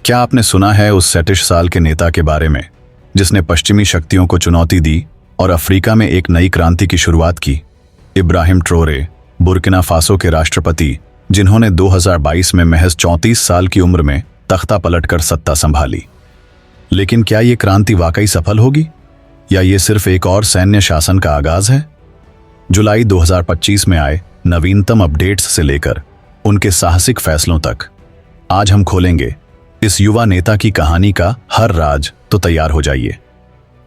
क्या आपने सुना है उस 37 साल के नेता के बारे में जिसने पश्चिमी शक्तियों को चुनौती दी और अफ्रीका में एक नई क्रांति की शुरुआत की? इब्राहिम ट्रोरे, बुर्किना फासो के राष्ट्रपति, जिन्होंने 2022 में महज 34 साल की उम्र में तख्ता पलटकर सत्ता संभाली। लेकिन क्या ये क्रांति वाकई सफल होगी या ये सिर्फ एक और सैन्य शासन का आगाज है? जुलाई 2025 में आए नवीनतम अपडेट्स से लेकर उनके साहसिक फैसलों तक आज हम खोलेंगे इस युवा नेता की कहानी का हर राज। तो तैयार हो जाइए,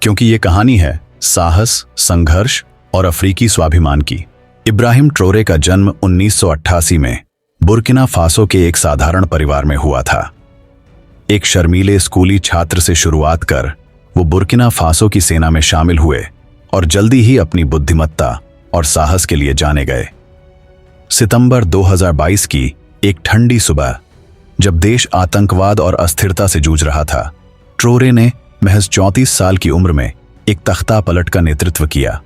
क्योंकि ये कहानी है साहस, संघर्ष और अफ्रीकी स्वाभिमान की। इब्राहिम ट्रोरे का जन्म 1988 में बुर्किना फासो के एक साधारण परिवार में हुआ था। एक शर्मीले स्कूली छात्र से शुरुआत कर वो बुर्किना फासो की सेना में शामिल हुए और जल्दी ही अपनी बुद्धिमत्ता और साहस के लिए जाने गए। सितंबर 2022 की एक ठंडी सुबह, जब देश आतंकवाद और अस्थिरता से जूझ रहा था, ट्रोरे ने महज 34 साल की उम्र में एक तख्ता पलट का नेतृत्व किया।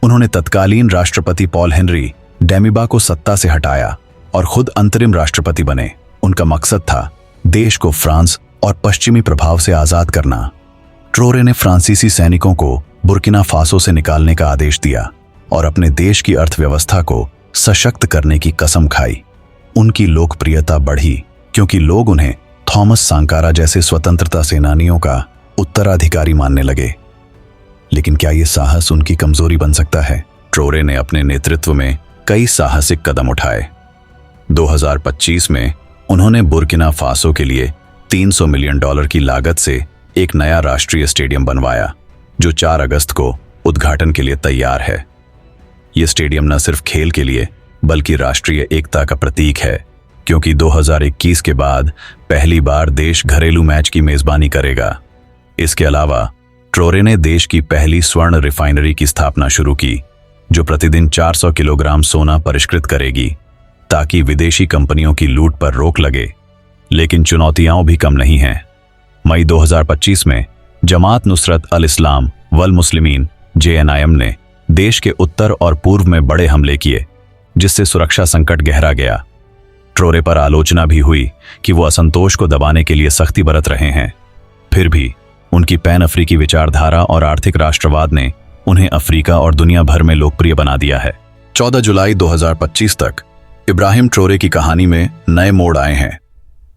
उन्होंने तत्कालीन राष्ट्रपति पॉल हेनरी डेमिबा को सत्ता से हटाया और खुद अंतरिम राष्ट्रपति बने। उनका मकसद था देश को फ्रांस और पश्चिमी प्रभाव से आजाद करना। ट्रोरे ने फ्रांसीसी सैनिकों को बुर्किना फासो से निकालने का आदेश दिया और अपने देश की अर्थव्यवस्था को सशक्त करने की कसम खाई। उनकी लोकप्रियता बढ़ी क्योंकि लोग उन्हें थॉमस सांकारा जैसे स्वतंत्रता सेनानियों का उत्तराधिकारी मानने लगे। लेकिन क्या यह साहस उनकी कमजोरी बन सकता है? ट्रोरे ने अपने नेतृत्व में कई साहसिक कदम उठाए। 2025 में उन्होंने बुर्किना फासो के लिए $300 मिलियन की लागत से एक नया राष्ट्रीय स्टेडियम बनवाया, जो 4 अगस्त को उद्घाटन के लिए तैयार है। यह स्टेडियम न सिर्फ खेल के लिए बल्कि राष्ट्रीय एकता का प्रतीक है, क्योंकि 2021 के बाद पहली बार देश घरेलू मैच की मेजबानी करेगा। इसके अलावा ट्रोरे ने देश की पहली स्वर्ण रिफाइनरी की स्थापना शुरू की, जो प्रतिदिन 400 किलोग्राम सोना परिष्कृत करेगी, ताकि विदेशी कंपनियों की लूट पर रोक लगे। लेकिन चुनौतियां भी कम नहीं हैं। मई 2025 में जमात नुसरत अल इस्लाम वल मुस्लिमीन JNIM ने देश के उत्तर और पूर्व में बड़े हमले किए, जिससे सुरक्षा संकट गहरा गया। ट्रोरे पर आलोचना भी हुई कि वो असंतोष को दबाने के लिए सख्ती बरत रहे हैं। फिर भी उनकी पैन अफ्रीकी विचारधारा और आर्थिक राष्ट्रवाद ने उन्हें अफ्रीका और दुनिया भर में लोकप्रिय बना दिया है। 14 जुलाई 2025 तक इब्राहिम ट्रोरे की कहानी में नए मोड़ आए हैं।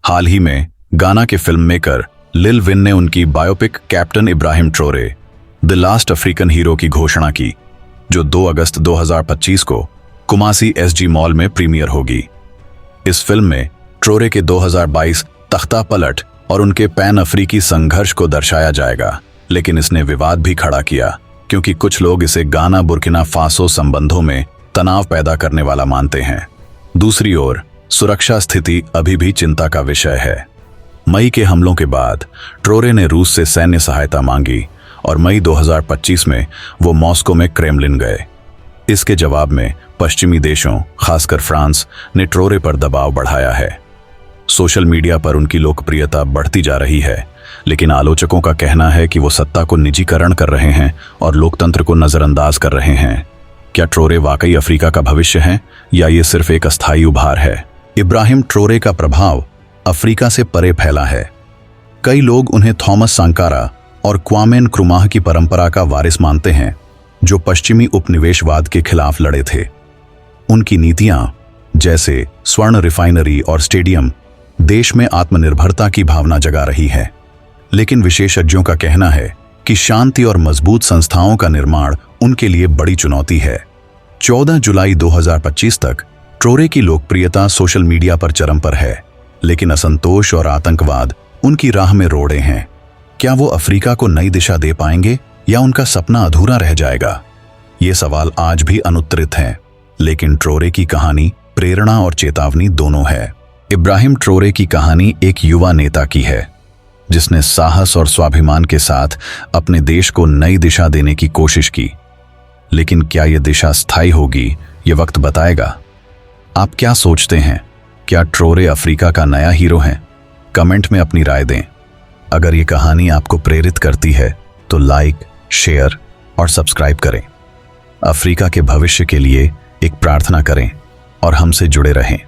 हाल ही में गाना के फिल्म मेकर लिल विन ने उनकी biopic captain Ibrahim Traore the last African hero की घोषणा की, जो 2 अगस्त 2025 को कुमासी SG मॉल में प्रीमियर होगी। इस फिल्म में ट्रोरे के 2022 तख्ता पलट और उनके पैन अफ्रीकी संघर्ष को दर्शाया जाएगा। लेकिन इसने विवाद भी खड़ा किया, क्योंकि कुछ लोग इसे गाना बुर्किना फासो संबंधों में तनाव पैदा करने वाला मानते हैं। दूसरी ओर सुरक्षा स्थिति अभी भी चिंता का विषय है। मई के हमलों के बाद ट्रोरे ने रूस से सैन्य सहायता मांगी और मई 2025 में वो मॉस्को में क्रेमलिन गए। इसके जवाब में पश्चिमी देशों, खासकर फ्रांस, ने ट्रोरे पर दबाव बढ़ाया है। सोशल मीडिया पर उनकी लोकप्रियता बढ़ती जा रही है, लेकिन आलोचकों का कहना है कि वो सत्ता को निजीकरण कर रहे हैं और लोकतंत्र को नजरअंदाज कर रहे हैं। क्या ट्रोरे वाकई अफ्रीका का भविष्य हैं या ये सिर्फ एक अस्थायी उभार है? इब्राहिम ट्रोरे का प्रभाव अफ्रीका से परे फैला है। कई लोग उन्हें थॉमस सांकारा और क्वामे नक्रुमाह की परंपरा का वारिस मानते हैं, जो पश्चिमी उपनिवेशवाद के खिलाफ लड़े थे। उनकी नीतियां, जैसे स्वर्ण रिफाइनरी और स्टेडियम, देश में आत्मनिर्भरता की भावना जगा रही है। लेकिन विशेषज्ञों का कहना है कि शांति और मजबूत संस्थाओं का निर्माण उनके लिए बड़ी चुनौती है। 14 जुलाई 2025 तक ट्रोरे की लोकप्रियता सोशल मीडिया पर चरम पर है, लेकिन असंतोष और आतंकवाद उनकी राह में रोड़े हैं। क्या वो अफ्रीका को नई दिशा दे पाएंगे या उनका सपना अधूरा रह जाएगा? ये सवाल आज भी अनुत्तरित हैं, लेकिन ट्रोरे की कहानी प्रेरणा और चेतावनी दोनों है। इब्राहिम ट्रोरे की कहानी एक युवा नेता की है, जिसने साहस और स्वाभिमान के साथ अपने देश को नई दिशा देने की कोशिश की। लेकिन क्या यह दिशा स्थायी होगी, ये वक्त बताएगा। आप क्या सोचते हैं? क्या ट्रोरे अफ्रीका का नया हीरो हैं? कमेंट में अपनी राय दें। अगर ये कहानी आपको प्रेरित करती है तो लाइक, शेयर और सब्सक्राइब करें। अफ्रीका के भविष्य के लिए एक प्रार्थना करें और हमसे जुड़े रहें।